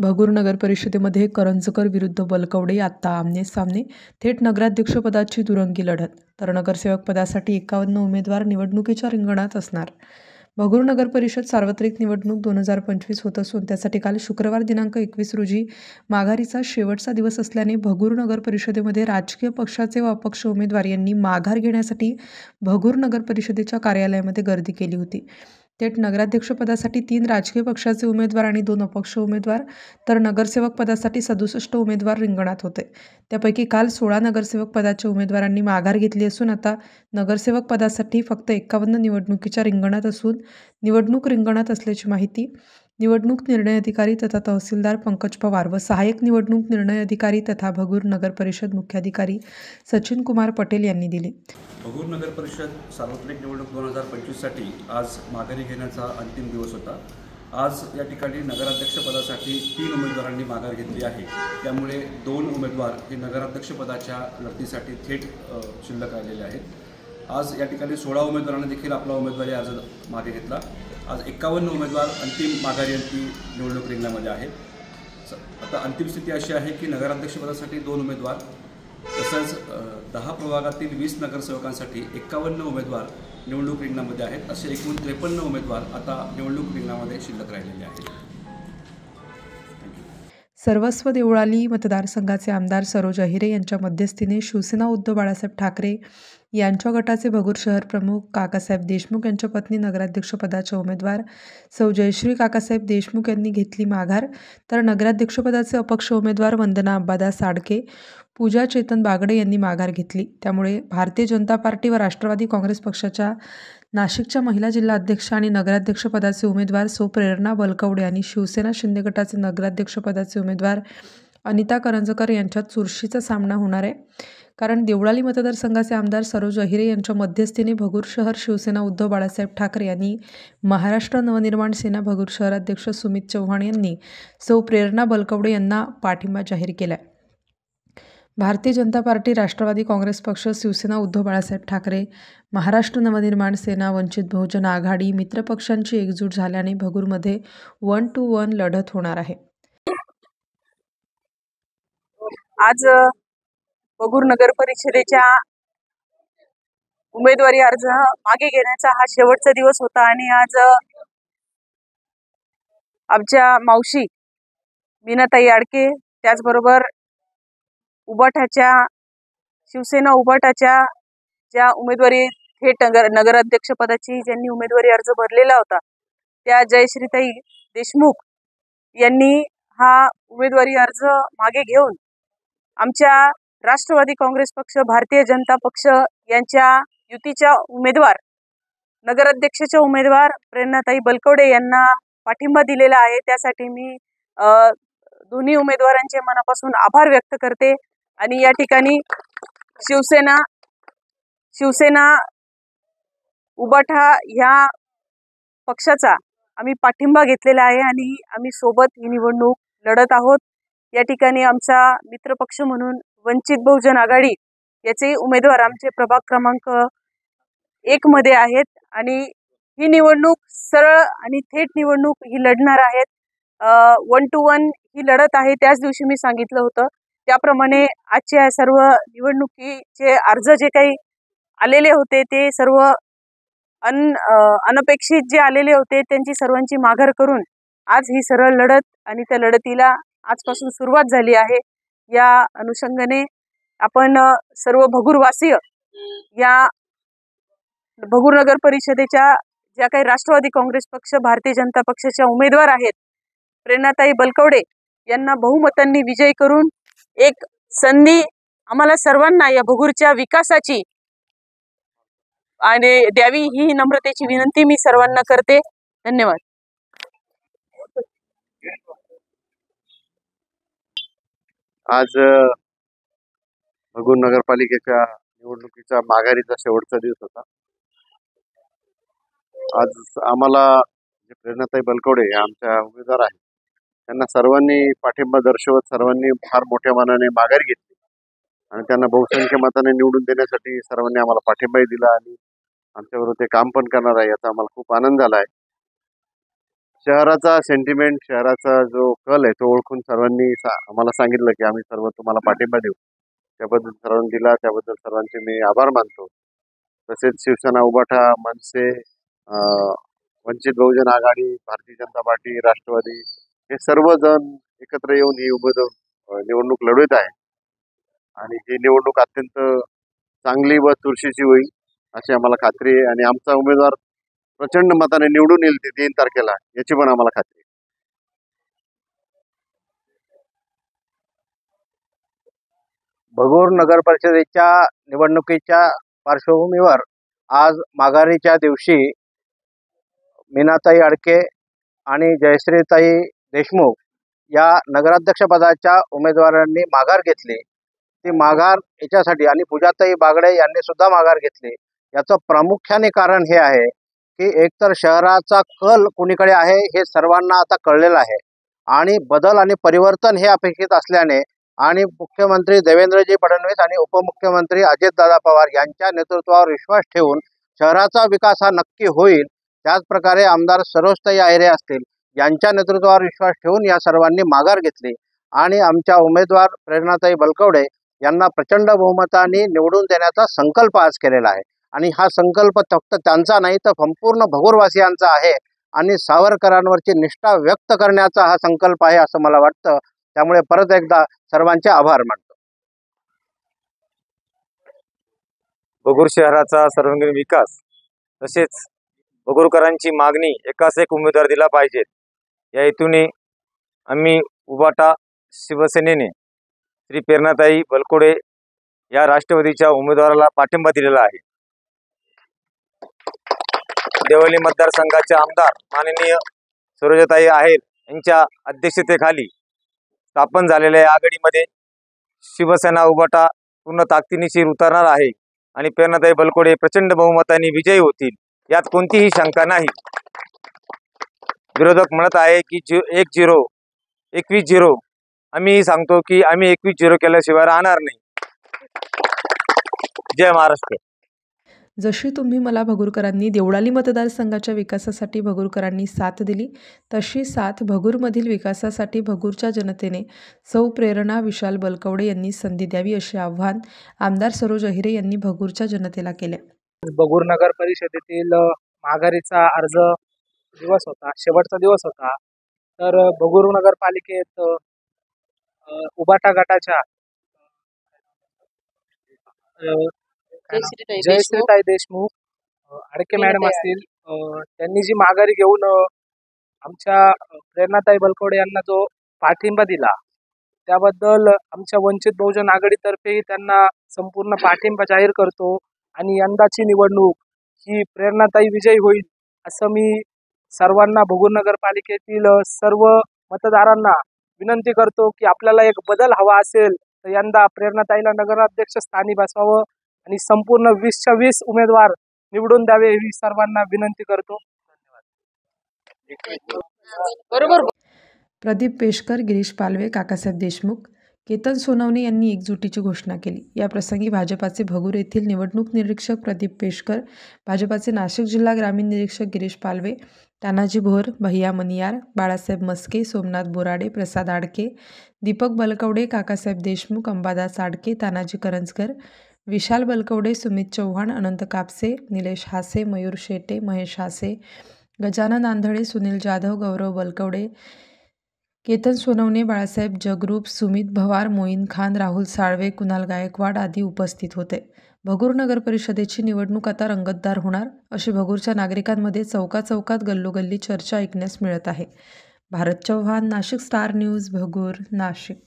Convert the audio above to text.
भगूर नगर परिषदेमध्ये करंजकर विरुद्ध बलकवडे आता आमने-सामने. थेट नगराध्यक्षपदाची दुरंगी लढत. तर नगरसेवक पदासाठी 51 उमेदवार निवडणुकीच्या रिंगणात असणार. भगूर नगर परिषद सार्वत्रिक निवडणूक 2025 होत असून त्यासाठी काल शुक्रवार दिनांक 21 रोजी माघारीचा शेवटचा दिवस असल्याने भगूर नगर परिषदेमध्ये राजकीय पक्षाचे व अपक्ष उमेदवार यांनी माघार घेण्यासाठी भगूर नगर परिषदेच्या कार्यालयामध्ये गर्दी केली होती. थेट नगराध्यक्षपदासाठी 3 राजकीय पक्षाचे उमेदवार आणि 2 अपक्ष उमेदवार तर नगरसेवक पदासाठी 67 उमेदवार रिंगणात होते. त्यापैकी काल 16 नगरसेवक पदाच्या उमेदवारांनी माघार घेतली असून आता नगरसेवक पदासाठी फक्त 51 निवडणुकीच्या रिंगणात असून निवडणूक रिंगणात असल्याची माहिती निवडणूक निर्णय अधिकारी तथा तहसीलदार पंकज पवार व सहाय्यक निवडणूक निर्णय अधिकारी तथा भगूर नगर परिषद मुख्याधिकारी सचिन कुमार पटेल यांनी दिली. भगूर नगर परिषद सार्वत्रिक निवडणूक 2025साठी आज माघारी घेण्याचा अंतिम दिवस होता. आज या ठिकाणी नगराध्यक्षपदासाठी 3 उमेदवारांनी माघार घेतली आहे. त्यामुळे 2 उमेदवार हे नगराध्यक्षपदाच्या लढतीसाठी थेट शिल्लक राहिलेले आहेत. आज या ठिकाणी 16 उमेदवारांनी देखील आपला उमेदवारी अर्ज मागे घेतला. आज 51 उमेदवार अंतिम माघारी निवडणूक रिंगणामध्ये आहेत. आता अंतिम स्थिती अशी आहे की नगराध्यक्षपदासाठी 2 उमेदवार तसंच 10 प्रभागातील 20 नगरसेवकांसाठी 51 उमेदवार निवडणूक रिंगणामध्ये आहेत. असे एकूण 53 उमेदवार आता निवडणूक रिंगणामध्ये शिल्लक राहिलेले आहेत. सर्वस्व देवळाली मतदारसंघाचे आमदार सरोज अहिरे यांच्या मध्यस्थीने शिवसेना उद्धव बाळासाहेब ठाकरे यांच्या गटाचे भगूर शहर प्रमुख काकासाहेब देशमुख यांच्या पत्नी नगराध्यक्षपदाच्या उमेदवार सौ जयश्री काकासाहेब देशमुख यांनी घेतली माघार. तर नगराध्यक्षपदाचे अपक्ष उमेदवार वंदना अंबादास आडके, पूजा चेतन बागडे यांनी माघार घेतली. त्यामुळे भारतीय जनता पार्टी व राष्ट्रवादी काँग्रेस पक्षाच्या नाशिकच्या महिला जिल्हा अध्यक्ष आणि नगराध्यक्षपदाचे उमेदवार सौ प्रेरणा बलकवडे आणि शिवसेना शिंदे गटाचे नगराध्यक्षपदाचे उमेदवार अनिता करंजकर यांच्यात चुरशीचा सामना होणार आहे. कारण देवळाली मतदारसंघाचे आमदार सरोज अहिरे यांच्या मध्यस्थीने भगूर शहर शिवसेना उद्धव बाळासाहेब ठाकरे यांनी महाराष्ट्र नवनिर्माण सेना भगूर शहराध्यक्ष सुमित चव्हाण यांनी सौ प्रेरणा बलकवडे यांना पाठिंबा जाहीर केला आहे. भारतीय जनता पार्टी, राष्ट्रवादी काँग्रेस पक्ष, शिवसेना उद्धव बाळासाहेब ठाकरे, महाराष्ट्र नवनिर्माण सेना, वंचित बहुजन आघाडी मित्रपक्षांची एकजूट झाल्याने भगूरमध्ये 1 to 1 लढत होणार आहे. आज भगूर नगर परिषदेच्या उमेदवारी अर्ज मागे घेण्याचा हा शेवटचा दिवस होता आणि आज आमच्या मावशी मीनाताई आडके, त्याचबरोबर उबाटाच्या शिवसेना उबाटाच्या ज्या उमेदवारी थेट नगराध्यक्षपदाची ज्यांनी उमेदवारी अर्ज भरलेला होता त्या जयश्रीताई देशमुख यांनी हा उमेदवारी अर्ज मागे घेऊन आमच्या राष्ट्रवादी काँग्रेस पक्ष, भारतीय जनता पक्ष यांच्या युतीच्या उमेदवार नगराध्यक्षाच्या उमेदवार प्रेरणाताई बलकवडे यांना पाठिंबा दिलेला आहे. त्यासाठी मी दोन्ही उमेदवारांचे मनापासून आभार व्यक्त करते आणि या ठिकाणी शिवसेना उबाठा ह्या पक्षाचा आम्ही पाठिंबा घेतलेला आहे आणि आम्ही सोबत ही निवडणूक लढत आहोत. या ठिकाणी आमचा मित्रपक्ष म्हणून वंचित बहुजन आघाडी याचे उमेदवार आमचे प्रभाग क्रमांक 1 मध्ये आहेत आणि ही निवडणूक सरळ आणि थेट निवडणूक ही लढणार आहेत. 1 to 1 ही लढत आहे. त्याच दिवशी मी सांगितलं होतं त्याप्रमाणे आजच्या सर्व निवडणुकीचे अर्ज जे काही आलेले होते ते सर्व अनपेक्षित जे आलेले होते त्यांची सर्वांची माघार करून आज ही सरळ लढत आणि त्या लढतीला आजपासून सुरुवात झाली आहे. या अनुषंगाने आपण सर्व भगूरवासीय या भगूर नगर परिषदेच्या ज्या काही राष्ट्रवादी काँग्रेस पक्ष, भारतीय जनता पक्षाच्या उमेदवार आहेत प्रेरणाताई बलकवडे यांना बहुमतांनी विजयी करून एक संधी आम्हाला सर्वांना या भगूरच्या विकासाची आणि द्यावी ही नम्रतेची विनंती मी सर्वांना करते. धन्यवाद. आज भगूर नगरपालिकेच्या निवडणुकीचा माघारीचा शेवटचा दिवस होता. आज आम्हाला प्रेरणाताई बलकवडे आमच्या उमेदवार आहेत त्यांना सर्वांनी पाठिंबा दर्शवत सर्वांनी फार मोठ्या मनाने माघार घेतली आणि त्यांना बहुसंख्य मताने निवडून देण्यासाठी सर्वांनी आम्हाला पाठिंबाही दिला आणि आमच्याबरोबर ते काम पण करणार आहे याचा आम्हाला खूप आनंद झाला आहे. शहराचा सेंटिमेंट, शहराचा जो कल आहे तो ओळखून सर्वांनी आम्हाला सांगितलं की आम्ही सर्व तुम्हाला पाठिंबा देऊ. त्याबद्दल सर्वांनी दिला, त्याबद्दल सर्वांचे मी आभार मानतो. तसेच शिवसेना, उबाठा, मनसे, वंचित बहुजन आघाडी, भारतीय जनता पार्टी, राष्ट्रवादी हे सर्वजण एकत्र येऊन ही निवडणूक लढवत आहे आणि ही निवडणूक अत्यंत चांगली व चुरशीची होईल अशी आम्हाला खात्री आहे आणि आमचा उमेदवार प्रचंड मताने निवडून येईल 3 तारखेला याची पण आम्हाला खात्री आहे. भगूर नगर परिषदेच्या निवडणुकीच्या पार्श्वभूमीवर आज माघारीच्या दिवशी मीनाताई अडके आणि जयश्रीताई देशमुख या नगराध्यक्षपदाच्या उमेदवारांनी माघार घेतली. ती माघार याच्यासाठी आणि पूजाताई बागडे यांनी सुद्धा माघार घेतली. याचं प्रामुख्याने कारण हे आहे की एकतर शहराचा कल कुणीकडे आहे हे सर्वांना आता कळलेलं आहे आणि बदल आणि परिवर्तन हे अपेक्षित असल्याने आणि मुख्यमंत्री देवेंद्रजी फडणवीस आणि उपमुख्यमंत्री अजितदादा पवार यांच्या नेतृत्वावर विश्वास ठेवून शहराचा विकास हा नक्की होईल. त्याचप्रकारे आमदार सरोजताई आहिरे असतील यांच्या नेतृत्वावर विश्वास ठेवून या सर्वांनी माघार घेतली आणि आमच्या उमेदवार प्रेरणाताई बलकवडे यांना प्रचंड बहुमताने निवडून देण्याचा संकल्प आज केलेला आहे आणि हा संकल्प फक्त त्यांचा नाही तर संपूर्ण भगूरवासियांचा आहे आणि सावरकरांवरची निष्ठा व्यक्त करण्याचा हा संकल्प आहे असं मला वाटतं. त्यामुळे परत एकदा सर्वांचे आभार मानतो. भगूर शहराचा सर्वांगीण विकास तसेच भगूरकरांची मागणी एकास एक उमेदवार दिला पाहिजे या हेतूने आम्ही उबाटा शिवसेनेने श्री प्रेरणाताई बलकवडे या राष्ट्रवादीच्या उमेदवाराला पाठिंबा दिलेला आहे. देवळी मतदारसंघाचे आमदार माननीय सरोजताई आहेर यांच्या अध्यक्षतेखाली स्थापन झालेल्या या आघाडीमध्ये शिवसेना उबाटा पूर्ण ताकदीनिशी उतरणार आहे आणि प्रेरणाताई बलकवडे प्रचंड बहुमताने विजयी होतील यात कोणतीही शंका नाही. विरोधक म्हणत आहे की 21-0 आम्ही सांगतो की आम्ही 21-0 केल्याशिवाय राहणार नाही. जय महाराष्ट्र. जशी तुम्ही मला भगूरकरांनी देवळाली मतदारसंघाच्या विकासासाठी भगूरकरांनी साथ दिली तशी साथ भगूरमधील विकासासाठी भगूरच्या जनतेने सौ प्रेरणा विशाल बलकवडे यांनी संधी द्यावी असे आव्हान आमदार सरोज अहिरे यांनी भगूरच्या जनतेला केले. भगूर नगर परिषदेतील माघारीचा अर्ज दिवस होता, शेवटचा दिवस होता. तर भगूर नगरपालिकेत उबाटा गटाच्या जयश्रीताई देशमुख अडके मॅडम असतील, त्यांनी जी माघारी घेऊन आमच्या प्रेरणाताई बलकवडे यांना जो पाठिंबा दिला त्याबद्दल आमच्या वंचित बहुजन आघाडीतर्फे त्यांना संपूर्ण पाठिंबा जाहीर करतो आणि यंदाची निवडणूक ही प्रेरणाताई विजयी होईल असं मी सर्वांना भगूर नगरपालिकेतील सर्व मतदारांना विनंती करतो की आपल्याला एक बदल हवा असेल तर यंदा प्रेरणाताईला नगराध्यक्ष स्थानी बसवावं आणि संपूर्ण 20च्या 20 उमेदवार निवडून द्यावे ही सर्वांना विनंती करतो. बरोबर. प्रदीप पेशकर, गिरीश पालवे, काकासाहेब देशमुख, केतन सोनवणे यांनी एकजुटीची घोषणा केली. या प्रसंगी भाजपाचे भगूर येथील निवडणूक निरीक्षक प्रदीप पेशकर, भाजपाचे नाशिक जिल्हा ग्रामीण निरीक्षक गिरीश पालवे, तानाजी भोर, भैया मनियार, बाळासाहेब मस्के, सोमनाथ बोराडे, प्रसाद आडके, दीपक बलकवडे, काकासाहेब देशमुख, अंबादास आडके, तानाजी करंजकर, विशाल बलकवडे, सुमित चव्हाण, अनंत कापसे, निलेश हासे, मयूर शेटे, महेश हासे, गजानन आंधळे, सुनील जाधव, गौरव बलकवडे, केतन सोनवणे, बाळासाहेब जगरूप, सुमित भवार, मोईन खान, राहुल साळवे, कुणाल गायकवाड आदी उपस्थित होते. भगूर नगर परिषदेची निवडणूक आता रंगतदार होणार अशी भगूरच्या नागरिकांमध्ये चौकाचौकात गल्लोगल्ली चर्चा ऐकण्यास मिळत आहे. Bharat Chavan, Nashik star news, Bhagur, Nashik.